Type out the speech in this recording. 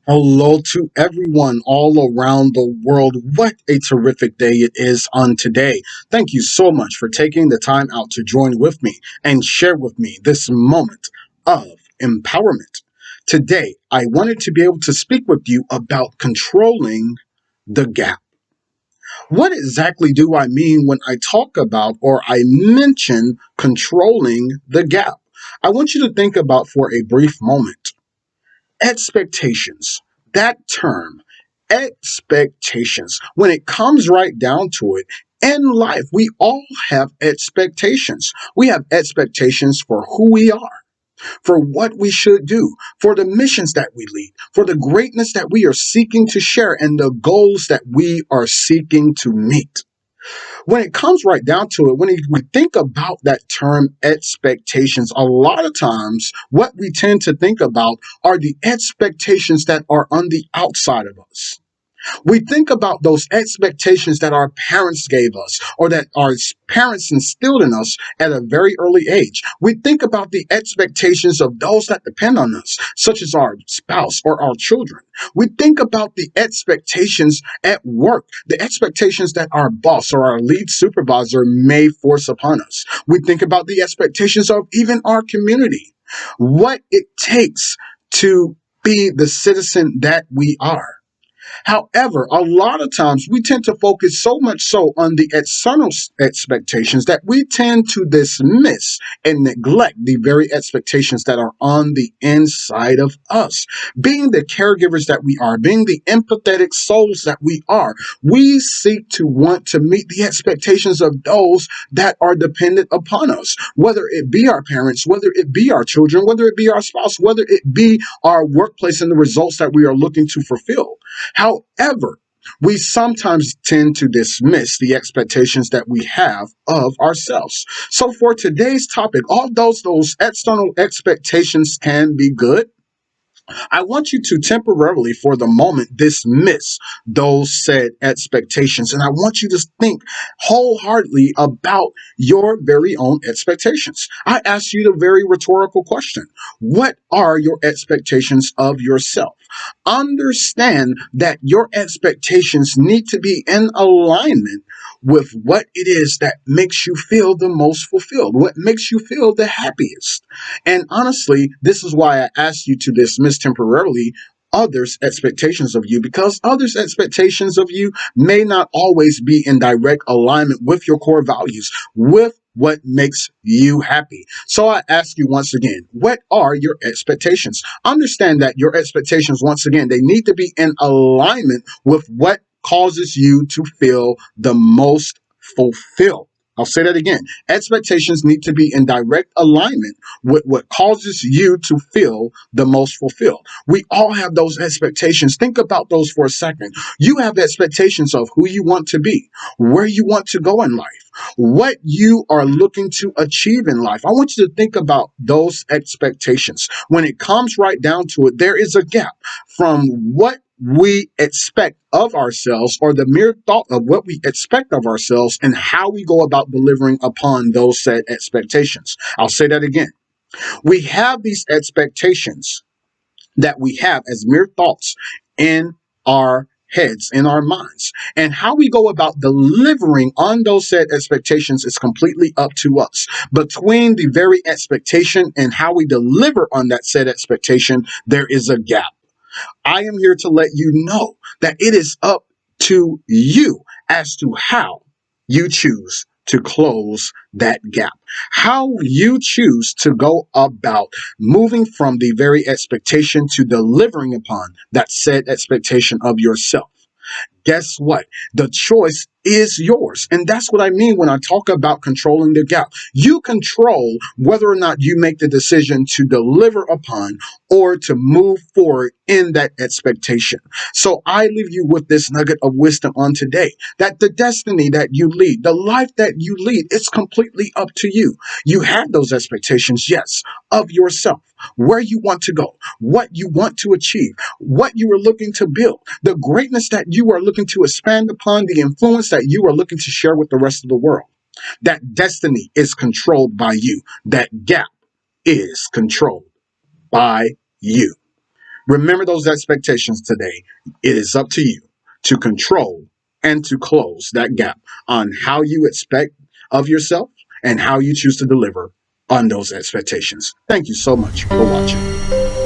Hello to everyone all around the world. What a terrific day it is on today. Thank you so much for taking the time out to join with me and share with me this moment of empowerment. Today, I wanted to be able to speak with you about controlling the gap. What exactly do I mean when I talk about or I mention controlling the gap? I want you to think about for a brief moment expectations. That term, expectations, when it comes right down to it, in life, we all have expectations. We have expectations for who we are, for what we should do, for the missions that we lead, for the greatness that we are seeking to share, and the goals that we are seeking to meet. When it comes right down to it, when we think about that term expectations, a lot of times what we tend to think about are the expectations that are on the outside of us. We think about those expectations that our parents gave us or that our parents instilled in us at a very early age. We think about the expectations of those that depend on us, such as our spouse or our children. We think about the expectations at work, the expectations that our boss or our lead supervisor may force upon us. We think about the expectations of even our community, what it takes to be the citizen that we are. However, a lot of times we tend to focus so much so on the external expectations that we tend to dismiss and neglect the very expectations that are on the inside of us. Being the caregivers that we are, being the empathetic souls that we are, we seek to want to meet the expectations of those that are dependent upon us, whether it be our parents, whether it be our children, whether it be our spouse, whether it be our workplace and the results that we are looking to fulfill. However, we sometimes tend to dismiss the expectations that we have of ourselves. So for today's topic, although those external expectations can be good, I want you to temporarily, for the moment, dismiss those said expectations. And I want you to think wholeheartedly about your very own expectations. I ask you the very rhetorical question. What are your expectations of yourself? Understand that your expectations need to be in alignment with what it is that makes you feel the most fulfilled, what makes you feel the happiest. And honestly, this is why I asked you to dismiss temporarily others' expectations of you, because others' expectations of you may not always be in direct alignment with your core values, with what makes you happy. So I ask you once again, what are your expectations? Understand that your expectations, once again, they need to be in alignment with what causes you to feel the most fulfilled. I'll say that again. Expectations need to be in direct alignment with what causes you to feel the most fulfilled. We all have those expectations. Think about those for a second. You have expectations of who you want to be, where you want to go in life, what you are looking to achieve in life. I want you to think about those expectations. When it comes right down to it, there is a gap from what we expect of ourselves, or the mere thought of what we expect of ourselves, and how we go about delivering upon those said expectations. I'll say that again. We have these expectations that we have as mere thoughts in our heads, in our minds. And how we go about delivering on those said expectations is completely up to us. Between the very expectation and how we deliver on that said expectation, there is a gap. I am here to let you know that it is up to you as to how you choose to close that gap, how you choose to go about moving from the very expectation to delivering upon that said expectation of yourself. Guess what? The choice is yours. And that's what I mean when I talk about controlling the gap. You control whether or not you make the decision to deliver upon or to move forward in that expectation. So I leave you with this nugget of wisdom on today, that the destiny that you lead, the life that you lead, it's completely up to you. You have those expectations, yes, of yourself, where you want to go, what you want to achieve, what you are looking to build, the greatness that you are looking to expand upon, the influence that you are looking to share with the rest of the world. That destiny is controlled by you. That gap is controlled by you. Remember those expectations today. It is up to you to control and to close that gap on how you expect of yourself and how you choose to deliver on those expectations. Thank you so much for watching.